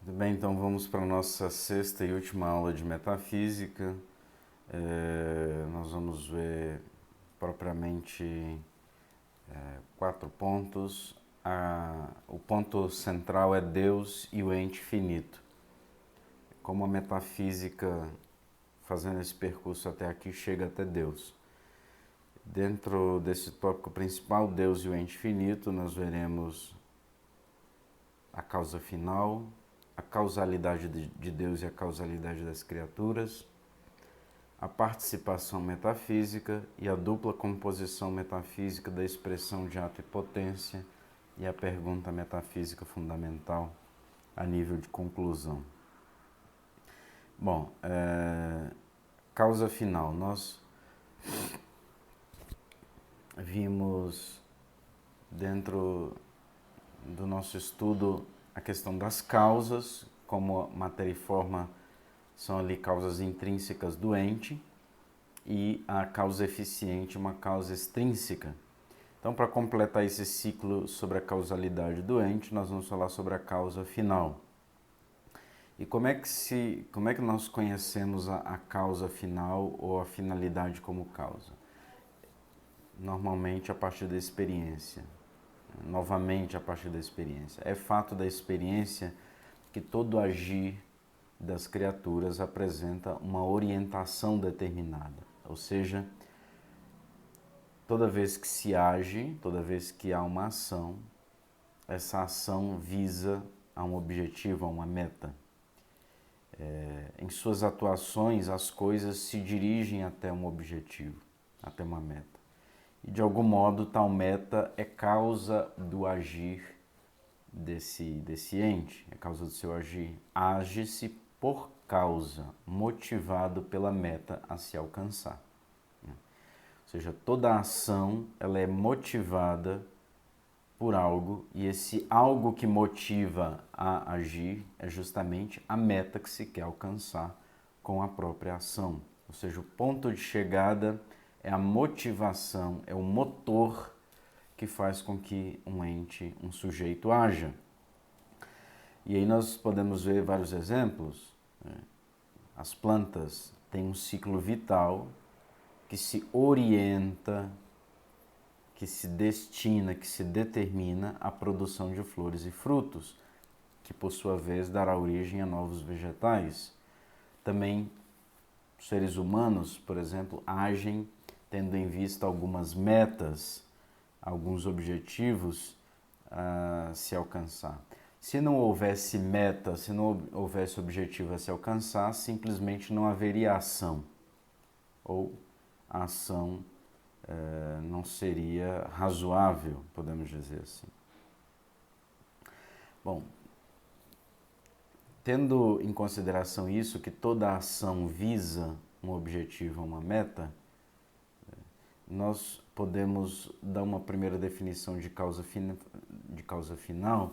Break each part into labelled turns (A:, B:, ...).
A: Tudo bem, então vamos para a nossa sexta e última aula de metafísica. Nós vamos ver propriamente quatro pontos. O ponto central é Deus e o ente finito. Como a metafísica, fazendo esse percurso até aqui, chega até Deus. Dentro desse tópico principal, Deus e o ente finito, nós veremos a causa final, a causalidade de Deus e a causalidade das criaturas, a participação metafísica e a dupla composição metafísica da expressão de ato e potência e a pergunta metafísica fundamental a nível de conclusão. Bom, causa final. Nós vimos dentro do nosso estudo a questão das causas, como matéria e forma são ali causas intrínsecas do ente, e a causa eficiente, uma causa extrínseca. Então, para completar esse ciclo sobre a causalidade do ente, nós vamos falar sobre a causa final. E como é que nós conhecemos a causa final ou a finalidade como causa? Normalmente a partir da experiência. Novamente a partir da experiência. É fato da experiência que todo agir das criaturas apresenta uma orientação determinada, ou seja, toda vez que se age, toda vez que há uma ação, essa ação visa a um objetivo, a uma meta. Em suas atuações, as coisas se dirigem até um objetivo, até uma meta. E de algum modo, tal meta é causa do agir desse ente, é causa do seu agir. Age-se por causa, motivado pela meta a se alcançar. Ou seja, toda ação ela é motivada por algo, e esse algo que motiva a agir é justamente a meta que se quer alcançar com a própria ação. Ou seja, o ponto de chegada é a motivação, é o motor que faz com que um ente, um sujeito haja. E aí nós podemos ver vários exemplos. As plantas têm um ciclo vital que se orienta, que se destina, que se determina à produção de flores e frutos, que por sua vez dará origem a novos vegetais. Também seres humanos, por exemplo, agem tendo em vista algumas metas, alguns objetivos a se alcançar. Se não houvesse meta, se não houvesse objetivo a se alcançar, simplesmente não haveria ação, ou a ação não seria razoável, podemos dizer assim. Bom, tendo em consideração isso, que toda ação visa um objetivo, uma meta, nós podemos dar uma primeira definição de causa final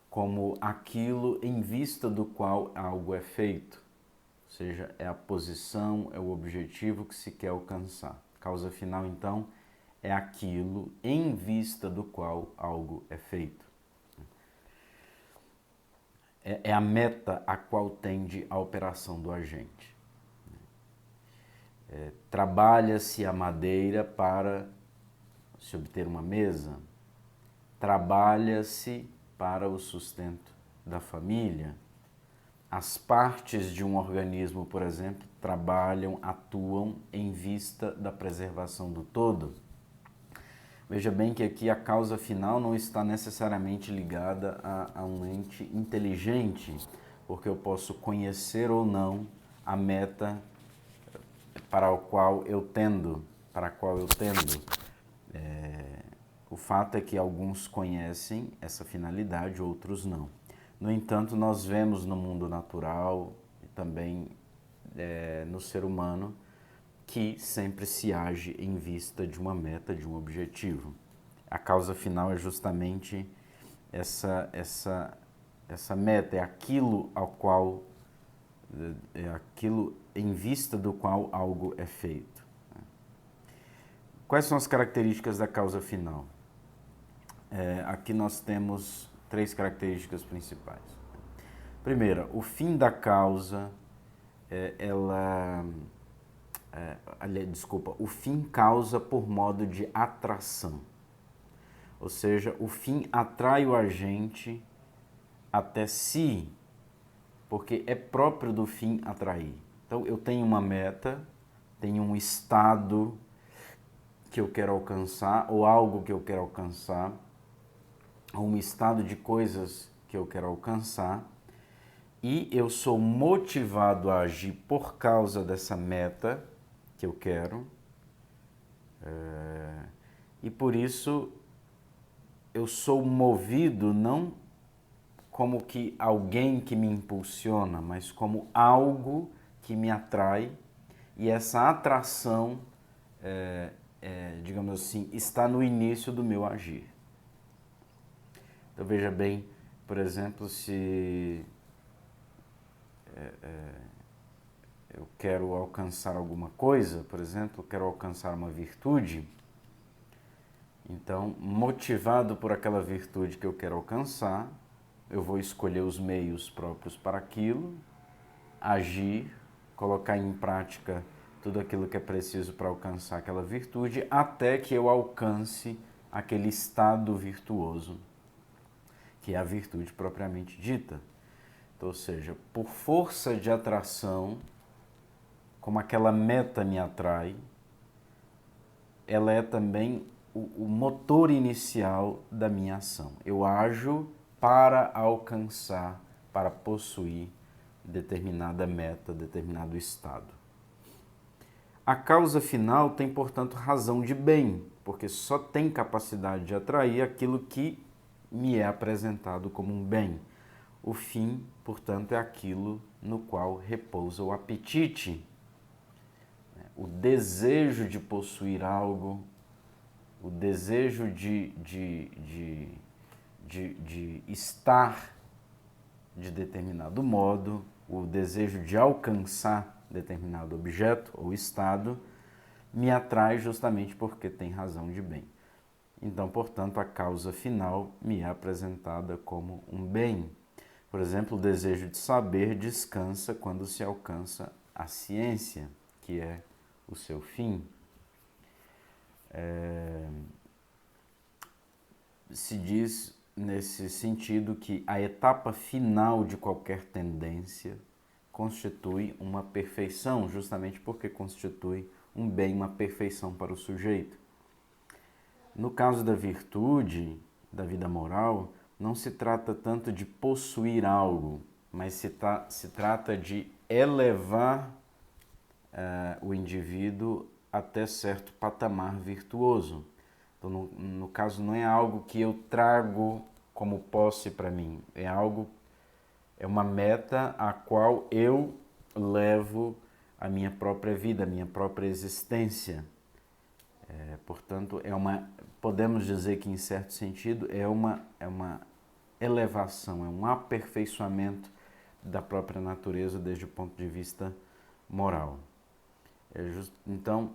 A: como aquilo em vista do qual algo é feito, ou seja, é a posição, é o objetivo que se quer alcançar. Causa final, então, é aquilo em vista do qual algo é feito. É a meta a qual tende a operação do agente. Trabalha-se a madeira para se obter uma mesa, trabalha-se para o sustento da família. As partes de um organismo, por exemplo, trabalham, atuam em vista da preservação do todo. Veja bem que aqui a causa final não está necessariamente ligada a um ente inteligente, porque eu posso conhecer ou não a meta para a qual eu tendo. O fato é que alguns conhecem essa finalidade, outros não. No entanto, nós vemos no mundo natural e também no ser humano que sempre se age em vista de uma meta, de um objetivo. A causa final é justamente essa meta, é aquilo em vista do qual algo é feito. Quais são as características da causa final? Aqui nós temos três características principais. Primeira, o fim da causa, o fim causa por modo de atração. Ou seja, o fim atrai o agente até si, porque é próprio do fim atrair. Então, eu tenho uma meta, tenho um estado que eu quero alcançar, ou algo que eu quero alcançar, ou um estado de coisas que eu quero alcançar, e eu sou motivado a agir por causa dessa meta que eu quero, e por isso eu sou movido não como que alguém que me impulsiona, mas como algo que me atrai, e essa atração, digamos assim, está no início do meu agir. Então veja bem, por exemplo, se eu quero alcançar alguma coisa, por exemplo, quero alcançar uma virtude, então, motivado por aquela virtude que eu quero alcançar, eu vou escolher os meios próprios para aquilo, agir, colocar em prática tudo aquilo que é preciso para alcançar aquela virtude, até que eu alcance aquele estado virtuoso, que é a virtude propriamente dita. Então, ou seja, por força de atração, como aquela meta me atrai, ela é também o motor inicial da minha ação. Eu ajo para alcançar, para possuir determinada meta, determinado estado. A causa final tem, portanto, razão de bem, porque só tem capacidade de atrair aquilo que me é apresentado como um bem. O fim, portanto, é aquilo no qual repousa o apetite, o desejo de possuir algo, o desejo de estar de determinado modo, o desejo de alcançar determinado objeto ou estado, me atrai justamente porque tem razão de bem. Então, portanto, a causa final me é apresentada como um bem. Por exemplo, o desejo de saber descansa quando se alcança a ciência, que é o seu fim. Se diz nesse sentido que a etapa final de qualquer tendência constitui uma perfeição, justamente porque constitui um bem, uma perfeição para o sujeito. No caso da virtude, da vida moral, não se trata tanto de possuir algo, mas se trata de elevar o indivíduo até certo patamar virtuoso. Então, no caso, não é algo que eu trago como posse para mim, é uma meta a qual eu levo a minha própria vida, a minha própria existência. Portanto, podemos dizer que, em certo sentido, é uma elevação, é um aperfeiçoamento da própria natureza desde o ponto de vista moral. Então,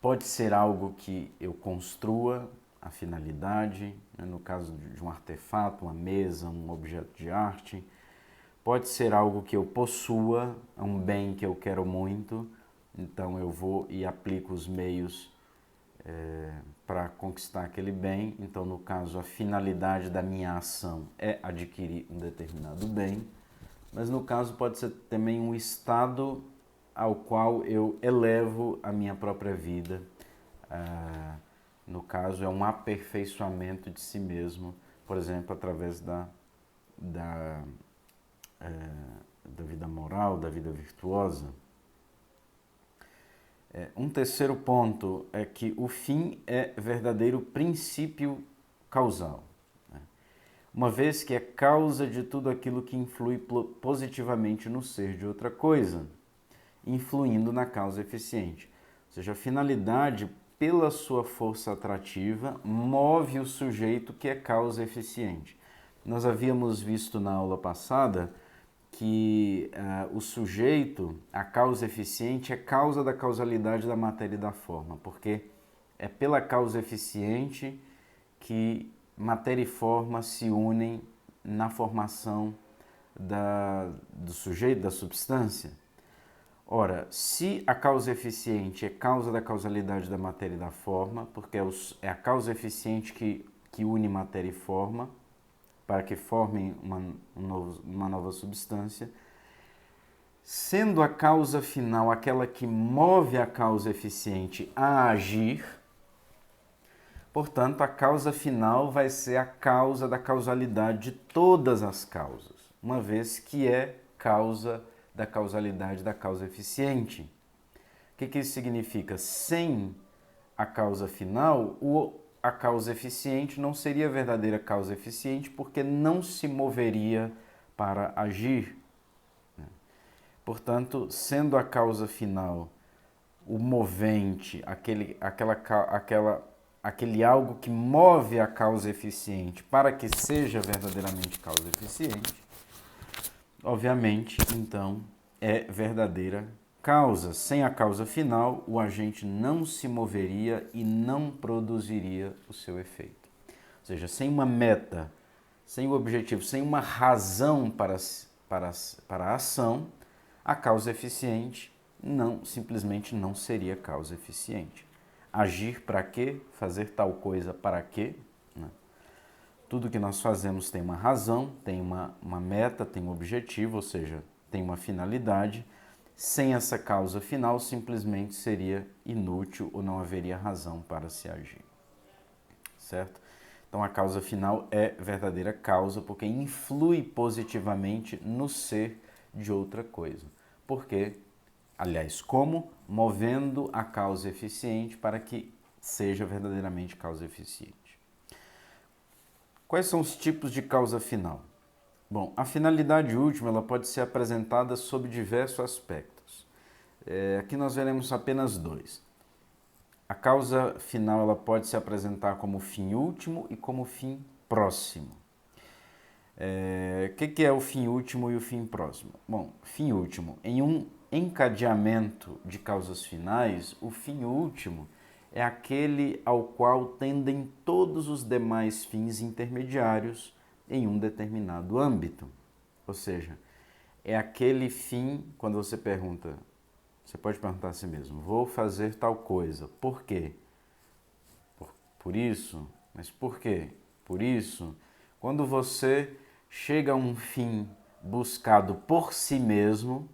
A: pode ser algo que eu construa, a finalidade, né, no caso de um artefato, uma mesa, um objeto de arte. Pode ser algo que eu possua, um bem que eu quero muito, então eu vou e aplico os meios para conquistar aquele bem. Então, no caso, a finalidade da minha ação é adquirir um determinado bem, mas no caso pode ser também um estado ao qual eu elevo a minha própria vida. No caso, é um aperfeiçoamento de si mesmo, por exemplo, através da vida moral, da vida virtuosa. Um terceiro ponto é que o fim é verdadeiro princípio causal, né? Uma vez que é causa de tudo aquilo que influi positivamente no ser de outra coisa, influindo na causa eficiente. Ou seja, a finalidade, pela sua força atrativa, move o sujeito que é causa eficiente. Nós havíamos visto na aula passada que o sujeito, a causa eficiente, é causa da causalidade da matéria e da forma, porque é pela causa eficiente que matéria e forma se unem na formação do sujeito, da substância? Ora, se a causa eficiente é causa da causalidade da matéria e da forma, porque é a causa eficiente que une matéria e forma, para que formem uma nova substância, sendo a causa final aquela que move a causa eficiente a agir, portanto, a causa final vai ser a causa da causalidade de todas as causas, uma vez que é causa da causalidade da causa eficiente. O que isso significa? Sem a causa final, a causa eficiente não seria a verdadeira causa eficiente, porque não se moveria para agir. Portanto, sendo a causa final o movente, aquele algo que move a causa eficiente para que seja verdadeiramente causa eficiente, obviamente, então, é verdadeira causa. Sem a causa final, o agente não se moveria e não produziria o seu efeito. Ou seja, sem uma meta, sem o objetivo, sem uma razão para a ação, a causa eficiente simplesmente não seria causa eficiente. Agir para quê? Fazer tal coisa para quê? Tudo que nós fazemos tem uma razão, tem uma meta, tem um objetivo, ou seja, tem uma finalidade. Sem essa causa final, simplesmente seria inútil ou não haveria razão para se agir. Certo? Então, a causa final é verdadeira causa porque influi positivamente no ser de outra coisa. Por quê? Aliás, como? Movendo a causa eficiente para que seja verdadeiramente causa eficiente. Quais são os tipos de causa final? Bom, a finalidade última ela pode ser apresentada sob diversos aspectos. Aqui nós veremos apenas dois. A causa final ela pode se apresentar como fim último e como fim próximo. O que é o fim último e o fim próximo? Bom, fim último. Em um encadeamento de causas finais, o fim último é aquele ao qual tendem todos os demais fins intermediários em um determinado âmbito. Ou seja, é aquele fim, quando você pergunta, você pode perguntar a si mesmo, vou fazer tal coisa, por quê? Por isso, mas por quê? Por isso, quando você chega a um fim buscado por si mesmo,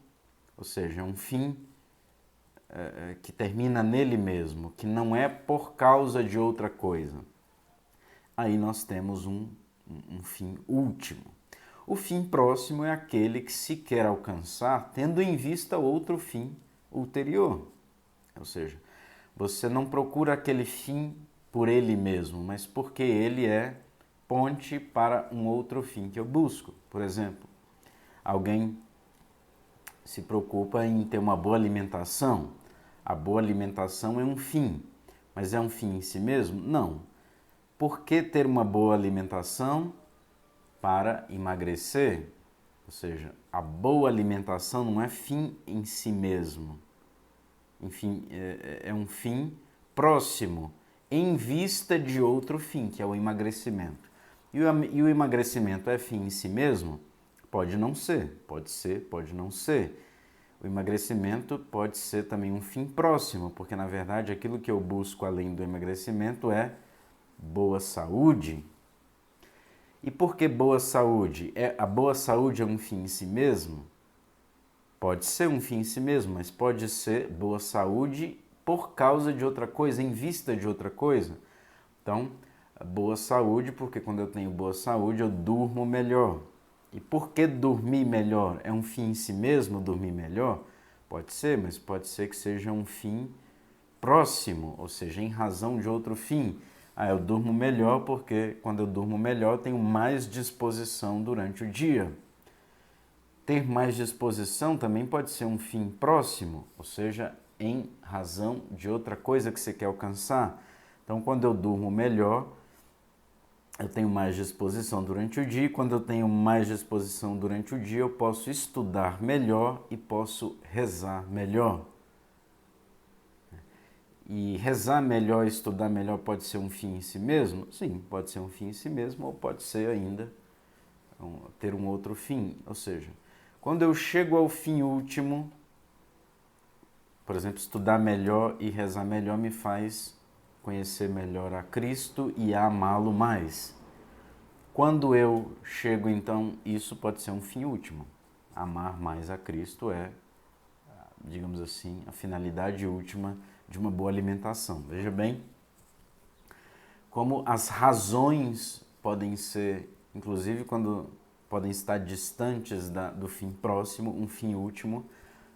A: ou seja, um fim que termina nele mesmo, que não é por causa de outra coisa, aí nós temos um fim último. O fim próximo é aquele que se quer alcançar tendo em vista outro fim ulterior. Ou seja, você não procura aquele fim por ele mesmo, mas porque ele é ponte para um outro fim que eu busco. Por exemplo, alguém se preocupa em ter uma boa alimentação. A boa alimentação é um fim, mas é um fim em si mesmo? Não. Por que ter uma boa alimentação? Para emagrecer. Ou seja, a boa alimentação não é fim em si mesmo. Enfim, é um fim próximo, em vista de outro fim, que é o emagrecimento. E o emagrecimento é fim em si mesmo? Pode não ser, pode não ser. O emagrecimento pode ser também um fim próximo, porque na verdade aquilo que eu busco além do emagrecimento é boa saúde. E por que boa saúde? A boa saúde é um fim em si mesmo? Pode ser um fim em si mesmo, mas pode ser boa saúde por causa de outra coisa, em vista de outra coisa. Então, boa saúde, porque quando eu tenho boa saúde eu durmo melhor. E por que dormir melhor? É um fim em si mesmo dormir melhor? Pode ser, mas pode ser que seja um fim próximo, ou seja, em razão de outro fim. Eu durmo melhor porque quando eu durmo melhor eu tenho mais disposição durante o dia. Ter mais disposição também pode ser um fim próximo, ou seja, em razão de outra coisa que você quer alcançar. Então, quando eu durmo melhor, eu tenho mais disposição durante o dia, e quando eu tenho mais disposição durante o dia, eu posso estudar melhor e posso rezar melhor. E rezar melhor, estudar melhor pode ser um fim em si mesmo? Sim, pode ser um fim em si mesmo, ou pode ser ainda ter um outro fim. Ou seja, quando eu chego ao fim último, por exemplo, estudar melhor e rezar melhor me faz conhecer melhor a Cristo e a amá-lo mais. Quando eu chego, então, isso pode ser um fim último. Amar mais a Cristo é, digamos assim, a finalidade última de uma boa alimentação. Veja bem como as razões podem ser, inclusive quando podem estar distantes do fim próximo, um fim último,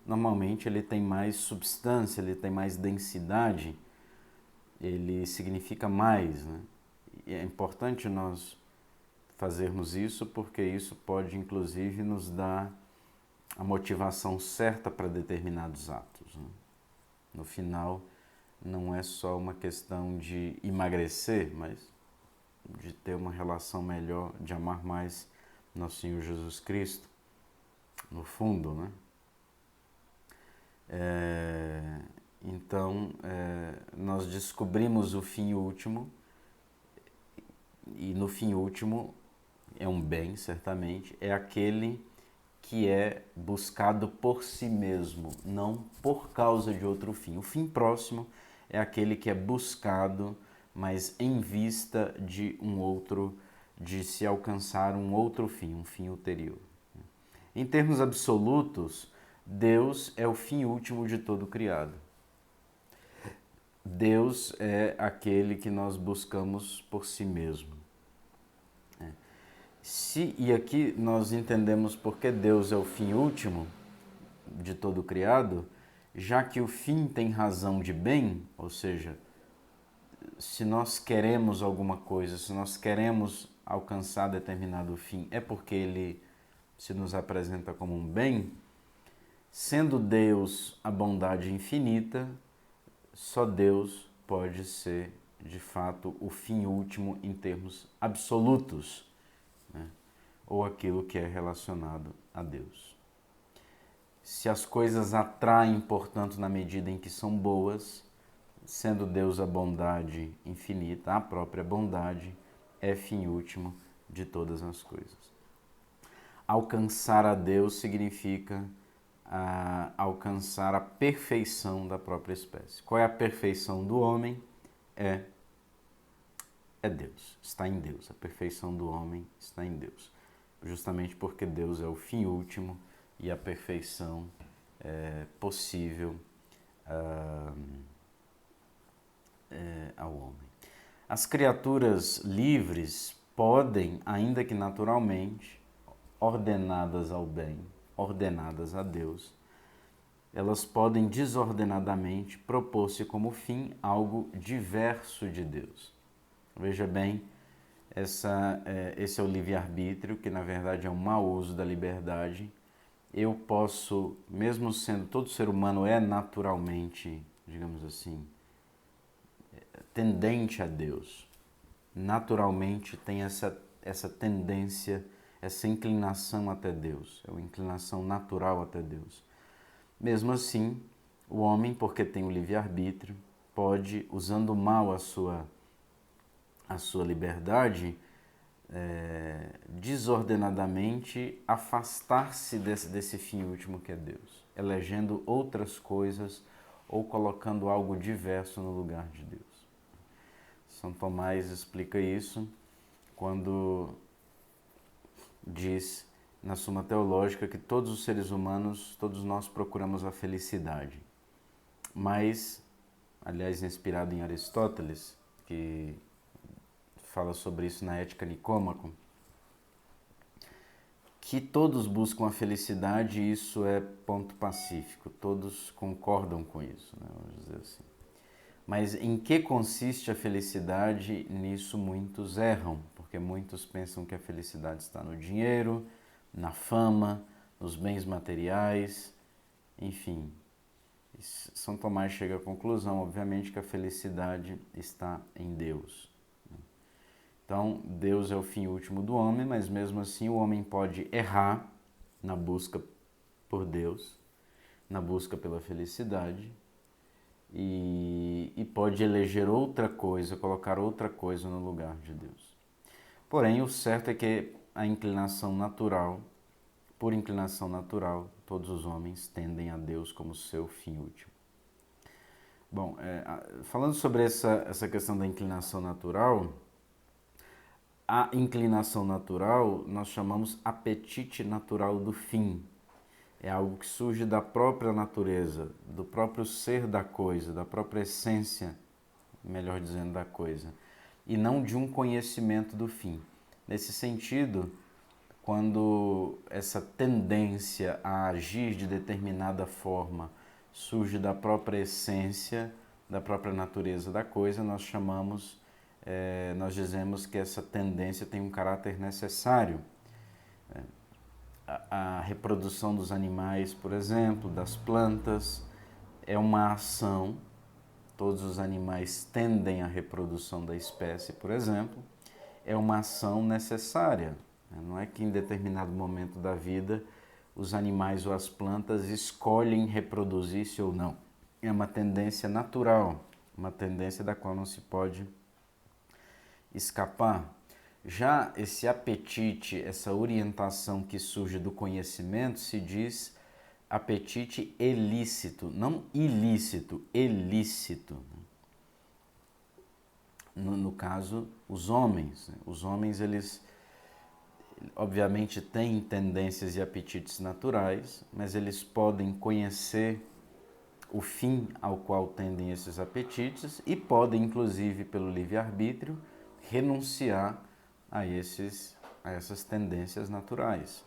A: normalmente ele tem mais substância, ele tem mais densidade, ele significa mais, né? E é importante nós fazermos isso porque isso pode inclusive nos dar a motivação certa para determinados atos, né? No final, não é só uma questão de emagrecer, mas de ter uma relação melhor, de amar mais nosso Senhor Jesus Cristo, no fundo, né? Então, nós descobrimos o fim último, e no fim último é um bem, certamente, é aquele que é buscado por si mesmo, não por causa de outro fim. O fim próximo é aquele que é buscado, mas em vista de de se alcançar um outro fim, um fim ulterior. Em termos absolutos, Deus é o fim último de todo o criado. Deus é aquele que nós buscamos por si mesmo. E aqui nós entendemos porque Deus é o fim último de todo o criado, já que o fim tem razão de bem, ou seja, se nós queremos alguma coisa, se nós queremos alcançar determinado fim, é porque ele se nos apresenta como um bem. Sendo Deus a bondade infinita, só Deus pode ser, de fato, o fim último em termos absolutos, né? Ou aquilo que é relacionado a Deus. Se as coisas atraem, portanto, na medida em que são boas, sendo Deus a bondade infinita, a própria bondade é fim último de todas as coisas. Alcançar a Deus significa alcançar a perfeição da própria espécie. Qual é a perfeição do homem? É Deus, está em Deus. A perfeição do homem está em Deus. Justamente porque Deus é o fim último e a perfeição é possível ao homem. As criaturas livres podem, ainda que naturalmente, ordenadas ao bem, ordenadas a Deus, elas podem desordenadamente propor-se como fim algo diverso de Deus. Veja bem, esse é o livre-arbítrio, que na verdade é um mau uso da liberdade. Eu posso, mesmo sendo todo ser humano é naturalmente, digamos assim, tendente a Deus, naturalmente tem essa tendência, essa inclinação até Deus, é uma inclinação natural até Deus. Mesmo assim, o homem, porque tem o livre-arbítrio, pode, usando mal a sua liberdade, desordenadamente afastar-se desse fim último que é Deus, elegendo outras coisas ou colocando algo diverso no lugar de Deus. São Tomás explica isso quando diz na Suma Teológica que todos os seres humanos, todos nós procuramos a felicidade. Mas, aliás, inspirado em Aristóteles, que fala sobre isso na Ética Nicômaco, que todos buscam a felicidade e isso é ponto pacífico, todos concordam com isso, né? Vamos dizer assim. Mas em que consiste a felicidade? Nisso muitos erram, porque muitos pensam que a felicidade está no dinheiro, na fama, nos bens materiais, enfim. São Tomás chega à conclusão, obviamente, que a felicidade está em Deus. Então, Deus é o fim último do homem, mas mesmo assim o homem pode errar na busca por Deus, na busca pela felicidade, e pode eleger outra coisa, colocar outra coisa no lugar de Deus. Porém, o certo é que a inclinação natural, por inclinação natural, todos os homens tendem a Deus como seu fim último. Bom, falando sobre essa questão da inclinação natural, a inclinação natural nós chamamos apetite natural do fim. É algo que surge da própria natureza, do próprio ser da coisa, da própria essência, melhor dizendo, da coisa, e não de um conhecimento do fim. Nesse sentido, quando essa tendência a agir de determinada forma surge da própria essência, da própria natureza da coisa, nós dizemos que essa tendência tem um caráter necessário. A reprodução dos animais, por exemplo, das plantas, é uma ação. Todos os animais tendem à reprodução da espécie, por exemplo, é uma ação necessária. Não é que em determinado momento da vida os animais ou as plantas escolhem reproduzir-se ou não. É uma tendência natural, uma tendência da qual não se pode escapar. Já esse apetite, essa orientação que surge do conhecimento, se diz apetite ilícito, não ilícito, ilícito. No caso, os homens. Os homens, eles obviamente têm tendências e apetites naturais, mas eles podem conhecer o fim ao qual tendem esses apetites e podem, inclusive, pelo livre-arbítrio, renunciar a essas tendências naturais.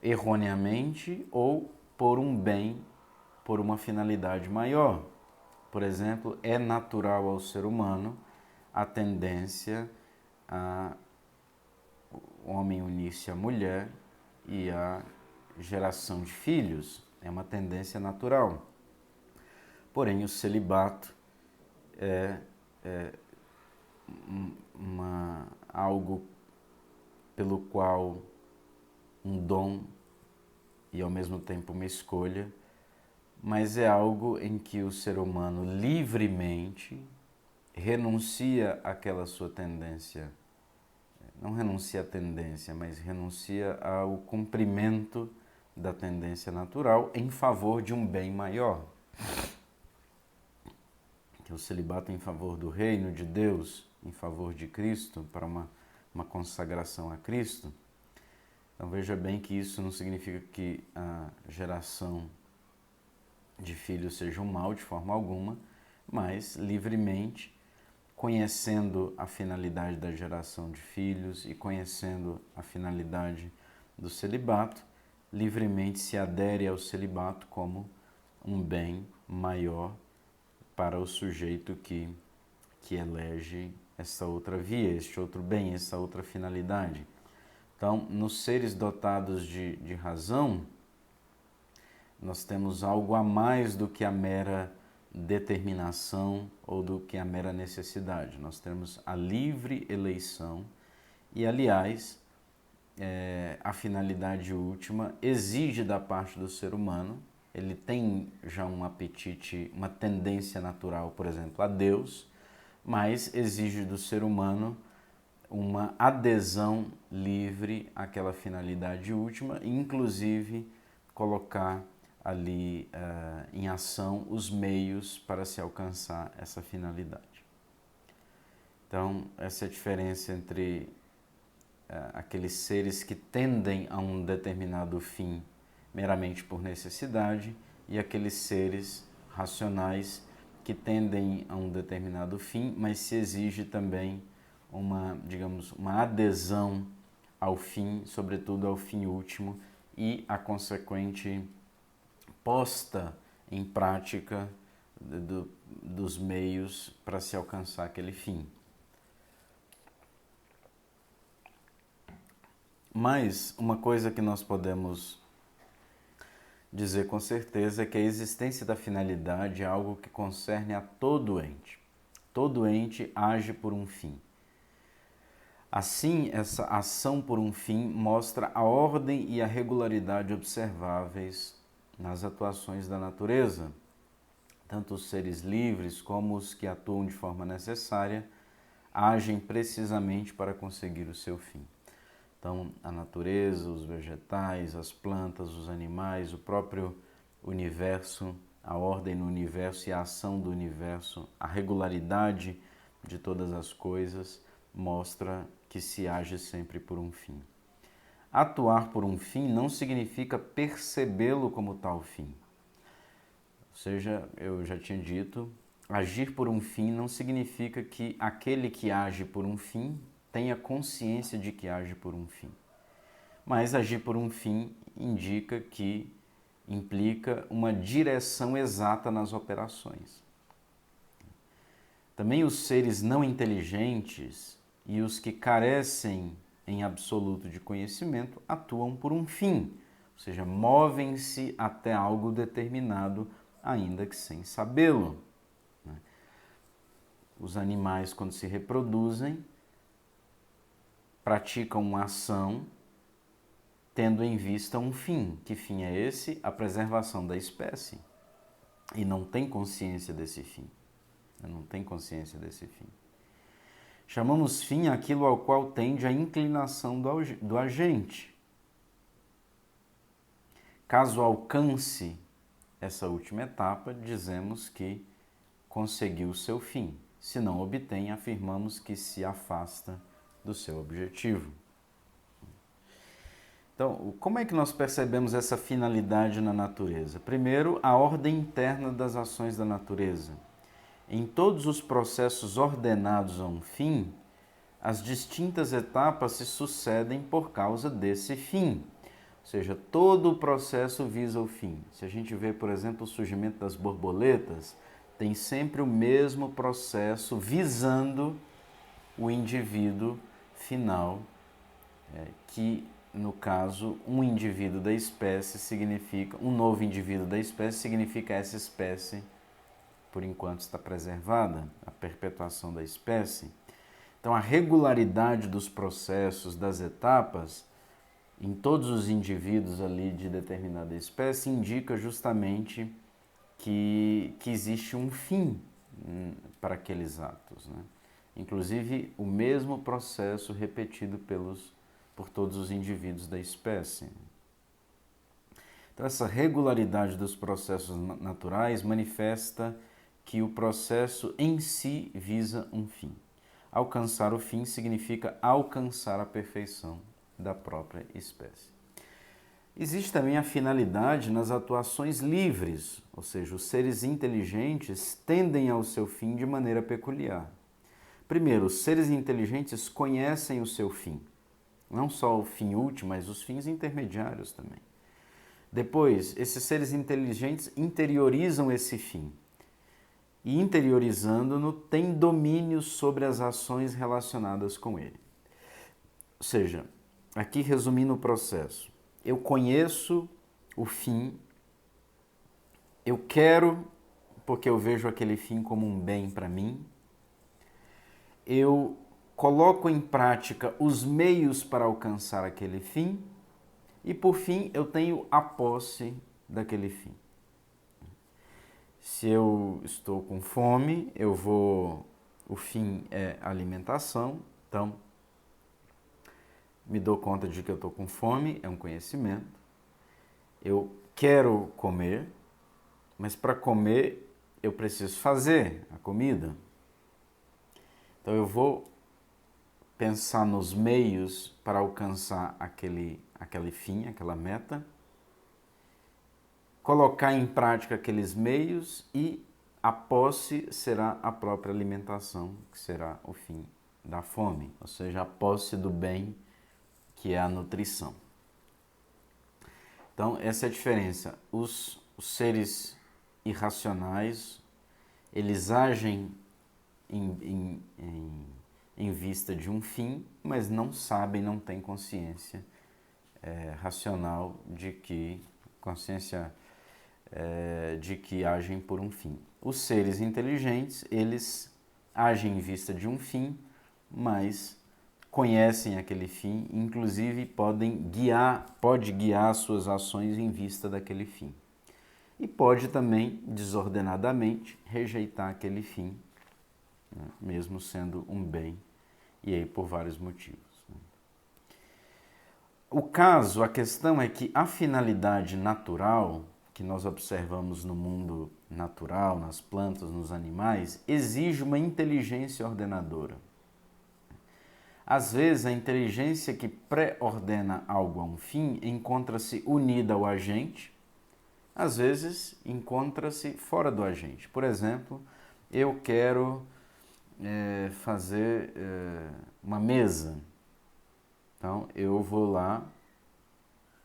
A: Erroneamente ou por um bem, por uma finalidade maior. Por exemplo, é natural ao ser humano a tendência a o homem unir-se à mulher e a geração de filhos. É uma tendência natural. Porém, o celibato é algo pelo qual um dom e ao mesmo tempo uma escolha, mas é algo em que o ser humano livremente renuncia àquela sua tendência. Não renuncia à tendência, mas renuncia ao cumprimento da tendência natural em favor de um bem maior. Que é o celibato em favor do reino de Deus, em favor de Cristo, para uma consagração a Cristo. Então veja bem que isso não significa que a geração de filhos seja um mal de forma alguma, mas livremente, conhecendo a finalidade da geração de filhos e conhecendo a finalidade do celibato, livremente se adere ao celibato como um bem maior para o sujeito que elege essa outra via, este outro bem, essa outra finalidade. Então, nos seres dotados de razão, nós temos algo a mais do que a mera determinação ou do que a mera necessidade. Nós temos a livre eleição e, aliás, a finalidade última exige da parte do ser humano, ele tem já um apetite, uma tendência natural, por exemplo, a Deus, mas exige do ser humano uma adesão livre àquela finalidade última, inclusive colocar ali em ação os meios para se alcançar essa finalidade. Então, essa é a diferença entre aqueles seres que tendem a um determinado fim meramente por necessidade e aqueles seres racionais que tendem a um determinado fim, mas se exige também uma adesão ao fim, sobretudo ao fim último, e a consequente posta em prática dos meios para se alcançar aquele fim. Mas uma coisa que nós podemos dizer com certeza é que a existência da finalidade é algo que concerne a todo ente. Todo ente age por um fim. Assim, essa ação por um fim mostra a ordem e a regularidade observáveis nas atuações da natureza. Tanto os seres livres como os que atuam de forma necessária agem precisamente para conseguir o seu fim. Então, a natureza, os vegetais, as plantas, os animais, o próprio universo, a ordem no universo e a ação do universo, a regularidade de todas as coisas, mostra que se age sempre por um fim. Atuar por um fim não significa percebê-lo como tal fim. Ou seja, eu já tinha dito, agir por um fim não significa que aquele que age por um fim tenha consciência de que age por um fim. Mas agir por um fim implica uma direção exata nas operações. Também os seres não inteligentes e os que carecem em absoluto de conhecimento atuam por um fim, ou seja, movem-se até algo determinado, ainda que sem sabê-lo. Os animais, quando se reproduzem, praticam uma ação tendo em vista um fim. Que fim é esse? A preservação da espécie. E não tem consciência desse fim. Não tem consciência desse fim. Chamamos fim aquilo ao qual tende a inclinação do agente. Caso alcance essa última etapa, dizemos que conseguiu o seu fim. Se não obtém, afirmamos que se afasta do seu objetivo. Então, como é que nós percebemos essa finalidade na natureza? Primeiro, a ordem interna das ações da natureza. Em todos os processos ordenados a um fim, as distintas etapas se sucedem por causa desse fim. Ou seja, todo o processo visa o fim. Se a gente vê, por exemplo, o surgimento das borboletas, tem sempre o mesmo processo visando o indivíduo final, que, no caso, um indivíduo da espécie significa, um novo indivíduo da espécie significa essa espécie, por enquanto, está preservada, a perpetuação da espécie. Então, a regularidade dos processos, das etapas, em todos os indivíduos ali de determinada espécie, indica justamente que existe um fim para aqueles atos, né? Inclusive, o mesmo processo repetido por todos os indivíduos da espécie. Então, essa regularidade dos processos naturais manifesta que o processo em si visa um fim. Alcançar o fim significa alcançar a perfeição da própria espécie. Existe também a finalidade nas atuações livres, ou seja, os seres inteligentes tendem ao seu fim de maneira peculiar. Primeiro, os seres inteligentes conhecem o seu fim, não só o fim último, mas os fins intermediários também. Depois, esses seres inteligentes interiorizam esse fim. E interiorizando-no, têm domínio sobre as ações relacionadas com ele. Ou seja, aqui resumindo o processo, eu conheço o fim, eu quero, porque eu vejo aquele fim como um bem para mim, eu coloco em prática os meios para alcançar aquele fim e, por fim, eu tenho a posse daquele fim. Se eu estou com fome, o fim é alimentação, então me dou conta de que eu estou com fome, é um conhecimento. Eu quero comer, mas para comer eu preciso fazer a comida. Então eu vou pensar nos meios para alcançar aquele fim, aquela meta, colocar em prática aqueles meios e a posse será a própria alimentação, que será o fim da fome, ou seja, a posse do bem, que é a nutrição. Então, essa é a diferença. Os seres irracionais, eles agem em vista de um fim, mas não sabem, não têm consciência racional de que agem por um fim. Os seres inteligentes, eles agem em vista de um fim, mas conhecem aquele fim, inclusive pode guiar suas ações em vista daquele fim. E pode também, desordenadamente, rejeitar aquele fim, né, mesmo sendo um bem E aí por vários motivos. A questão é que a finalidade natural que nós observamos no mundo natural, nas plantas, nos animais, exige uma inteligência ordenadora. Às vezes, a inteligência que pré-ordena algo a um fim encontra-se unida ao agente, às vezes encontra-se fora do agente. Por exemplo, eu quero fazer uma mesa. Então, eu vou lá,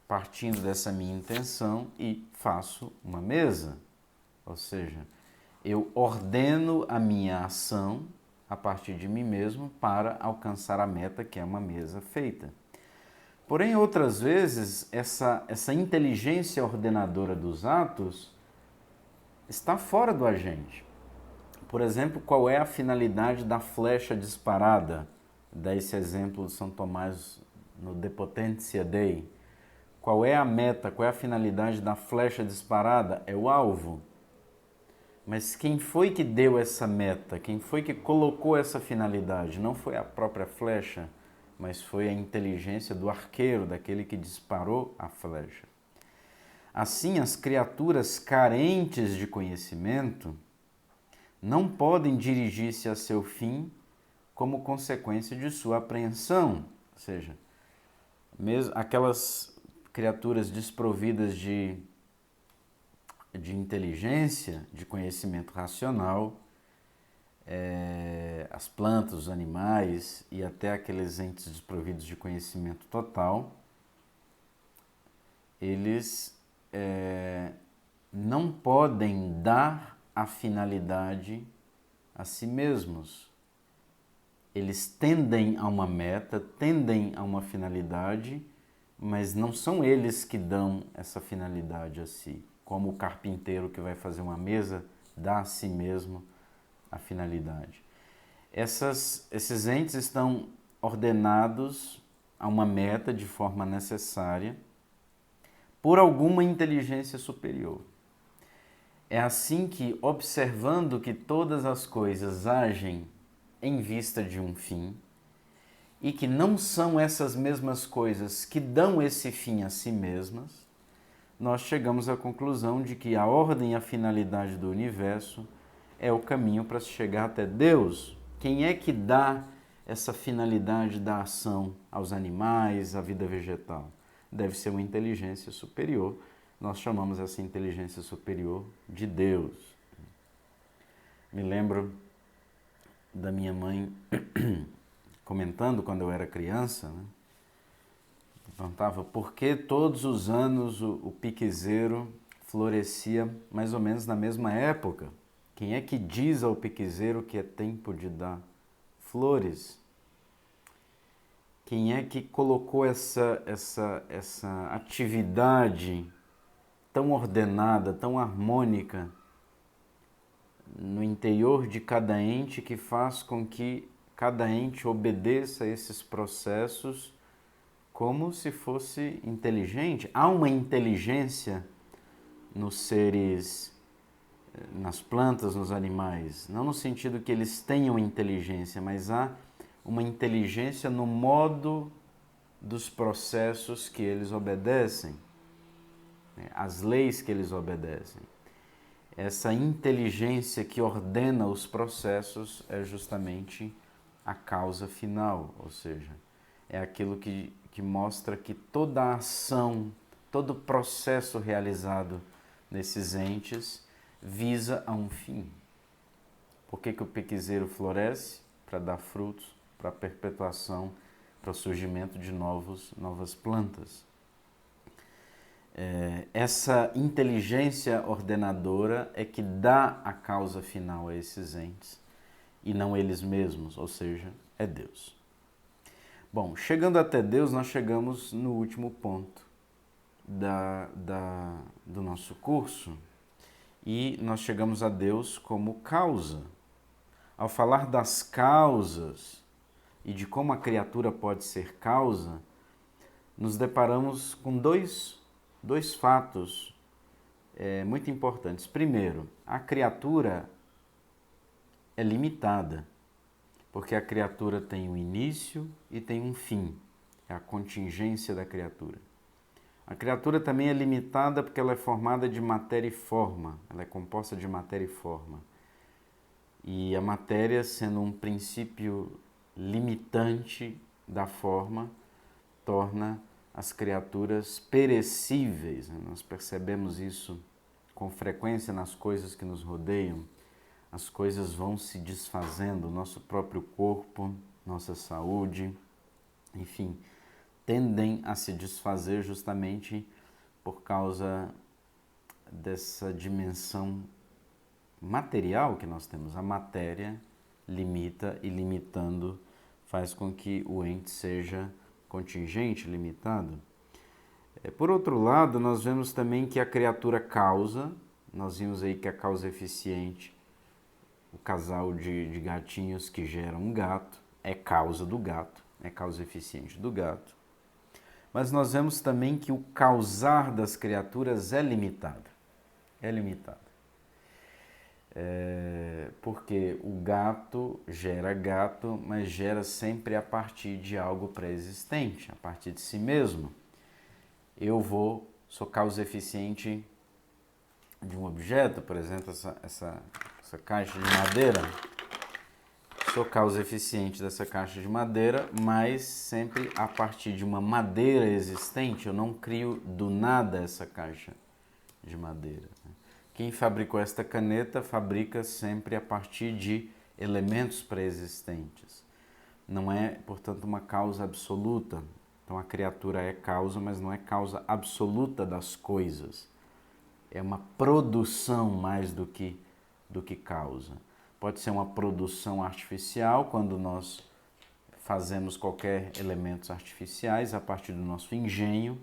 A: partindo dessa minha intenção, e faço uma mesa. Ou seja, eu ordeno a minha ação a partir de mim mesmo para alcançar a meta, que é uma mesa feita. Porém, outras vezes, essa inteligência ordenadora dos atos está fora do agente. Por exemplo, qual é a finalidade da flecha disparada? Dá esse exemplo de São Tomás no De Potentia Dei. Qual é a meta, qual é a finalidade da flecha disparada? É o alvo. Mas quem foi que deu essa meta? Quem foi que colocou essa finalidade? Não foi a própria flecha, mas foi a inteligência do arqueiro, daquele que disparou a flecha. Assim, as criaturas carentes de conhecimento não podem dirigir-se a seu fim como consequência de sua apreensão. Ou seja, mesmo aquelas criaturas desprovidas de inteligência, de conhecimento racional, as plantas, os animais e até aqueles entes desprovidos de conhecimento total, eles não podem dar a finalidade a si mesmos. Eles tendem a uma meta, tendem a uma finalidade, mas não são eles que dão essa finalidade a si. Como o carpinteiro que vai fazer uma mesa dá a si mesmo a finalidade. Esses entes estão ordenados a uma meta de forma necessária por alguma inteligência superior. É assim que, observando que todas as coisas agem em vista de um fim, e que não são essas mesmas coisas que dão esse fim a si mesmas, nós chegamos à conclusão de que a ordem e a finalidade do universo é o caminho para se chegar até Deus. Quem é que dá essa finalidade da ação aos animais, à vida vegetal? Deve ser uma inteligência superior. Nós chamamos essa inteligência superior de Deus. Me lembro da minha mãe comentando quando eu era criança, né? Perguntava por que todos os anos o piquezeiro florescia mais ou menos na mesma época. Quem é que diz ao piquezeiro que é tempo de dar flores? Quem é que colocou essa atividade tão ordenada, tão harmônica no interior de cada ente que faz com que cada ente obedeça a esses processos como se fosse inteligente? Há uma inteligência nos seres, nas plantas, nos animais, não no sentido que eles tenham inteligência, mas há uma inteligência no modo dos processos que eles obedecem, as leis que eles obedecem. Essa inteligência que ordena os processos é justamente a causa final, ou seja, é aquilo que mostra que toda a ação, todo processo realizado nesses entes visa a um fim. Por que o piquezeiro floresce? Para dar frutos, para a perpetuação, para o surgimento de novas plantas. Essa inteligência ordenadora é que dá a causa final a esses entes e não eles mesmos, ou seja, é Deus. Bom, chegando até Deus, nós chegamos no último ponto do nosso curso e nós chegamos a Deus como causa. Ao falar das causas e de como a criatura pode ser causa, nos deparamos com dois fatos muito importantes. Primeiro, a criatura é limitada. porque a criatura tem um início e tem um fim, é a contingência da criatura. A criatura também é limitada porque ela é formada de matéria e forma, ela é composta de matéria e forma. E a matéria, sendo um princípio limitante da forma, torna as criaturas perecíveis. Nós percebemos isso com frequência nas coisas que nos rodeiam. As coisas vão se desfazendo, nosso próprio corpo, nossa saúde, enfim, tendem a se desfazer justamente por causa dessa dimensão material que nós temos. A matéria limita e limitando faz com que o ente seja contingente, limitado. Por outro lado, nós vemos também que a criatura causa, nós vimos aí que a causa eficiente, o casal de gatinhos que geram um gato, é causa do gato, é causa eficiente do gato. Mas nós vemos também que o causar das criaturas é limitado. É limitado. Porque o gato gera gato, mas gera sempre a partir de algo pré-existente, a partir de si mesmo. Sou causa eficiente de um objeto, por exemplo, essa caixa de madeira. Sou causa eficiente dessa caixa de madeira, mas sempre a partir de uma madeira existente. Eu não crio do nada essa caixa de madeira. Quem fabricou esta caneta fabrica sempre a partir de elementos pré-existentes. Não é, portanto, uma causa absoluta. Então a criatura é causa, mas não é causa absoluta das coisas. É uma produção mais do que causa. Pode ser uma produção artificial, quando nós fazemos qualquer elementos artificiais a partir do nosso engenho,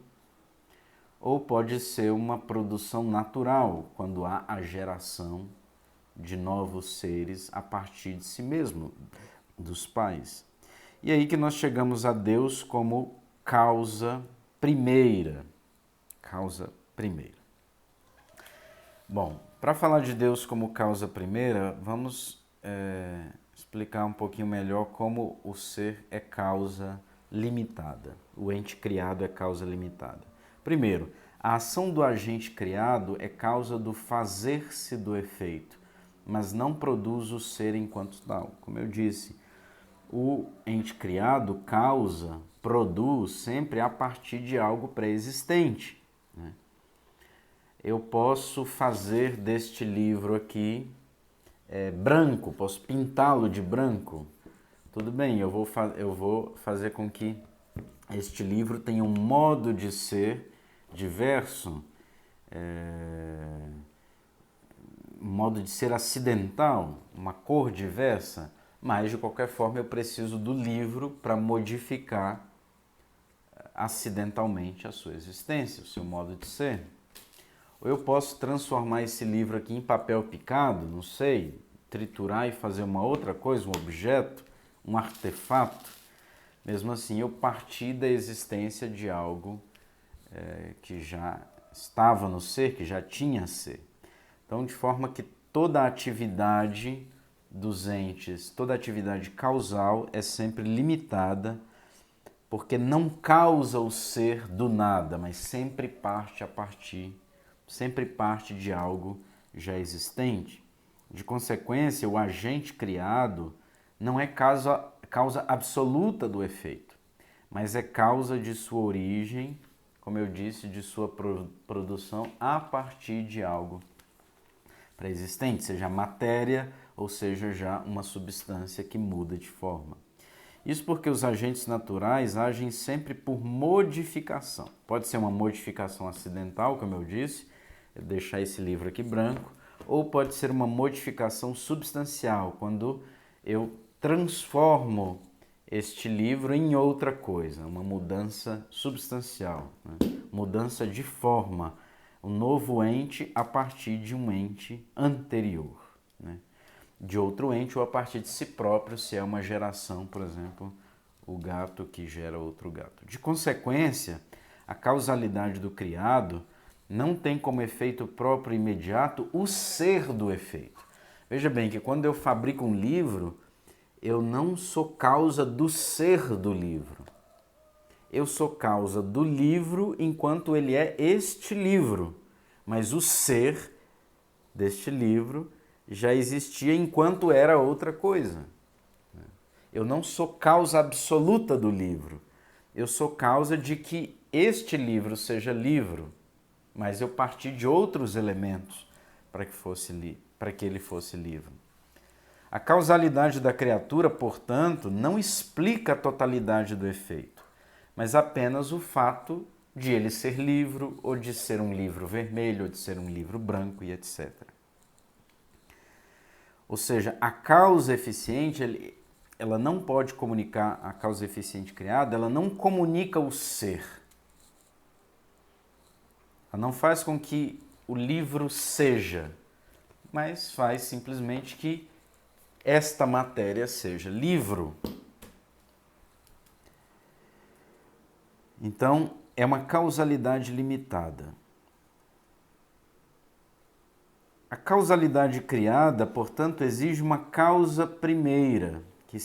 A: ou pode ser uma produção natural, quando há a geração de novos seres a partir de si mesmo, dos pais. E aí que nós chegamos a Deus como causa primeira. Causa primeira. Bom, para falar de Deus como causa primeira, vamos explicar um pouquinho melhor como o ser é causa limitada. O ente criado é causa limitada. Primeiro, a ação do agente criado é causa do fazer-se do efeito, mas não produz o ser enquanto tal. Como eu disse, o ente criado produz sempre a partir de algo pré-existente, né? Eu posso fazer deste livro aqui branco, posso pintá-lo de branco. Tudo bem, eu vou fazer com que este livro tenha um modo de ser diverso, um modo de ser acidental, uma cor diversa, mas de qualquer forma eu preciso do livro para modificar acidentalmente a sua existência, o seu modo de ser. Ou eu posso transformar esse livro aqui em papel picado, não sei, triturar e fazer uma outra coisa, um objeto, um artefato. Mesmo assim, eu parti da existência de algo que já estava no ser, que já tinha ser. Então, de forma que toda a atividade dos entes, toda a atividade causal é sempre limitada, porque não causa o ser do nada, mas sempre parte de algo já existente. De consequência, o agente criado não é causa absoluta do efeito, mas é causa de sua origem, como eu disse, de sua produção a partir de algo pré-existente, seja matéria ou seja já uma substância que muda de forma. Isso porque os agentes naturais agem sempre por modificação. Pode ser uma modificação acidental, como eu disse, deixar esse livro aqui branco, ou pode ser uma modificação substancial, quando eu transformo este livro em outra coisa, uma mudança substancial, né? Mudança de forma, um novo ente a partir de um ente anterior, né? De outro ente ou a partir de si próprio, se é uma geração, por exemplo, o gato que gera outro gato. De consequência, a causalidade do criado não tem como efeito próprio e imediato o ser do efeito. Veja bem que quando eu fabrico um livro, eu não sou causa do ser do livro. Eu sou causa do livro enquanto ele é este livro, mas o ser deste livro já existia enquanto era outra coisa. Eu não sou causa absoluta do livro. Eu sou causa de que este livro seja livro, mas eu parti de outros elementos para que ele fosse livro. A causalidade da criatura, portanto, não explica a totalidade do efeito, mas apenas o fato de ele ser livro, ou de ser um livro vermelho, ou de ser um livro branco, e etc. Ou seja, a causa eficiente, ela não pode comunicar, a causa eficiente criada, ela não comunica o ser. Ela não faz com que o livro seja, mas faz simplesmente que esta matéria seja livro. Então, é uma causalidade limitada. A causalidade criada, portanto, exige uma causa primeira, que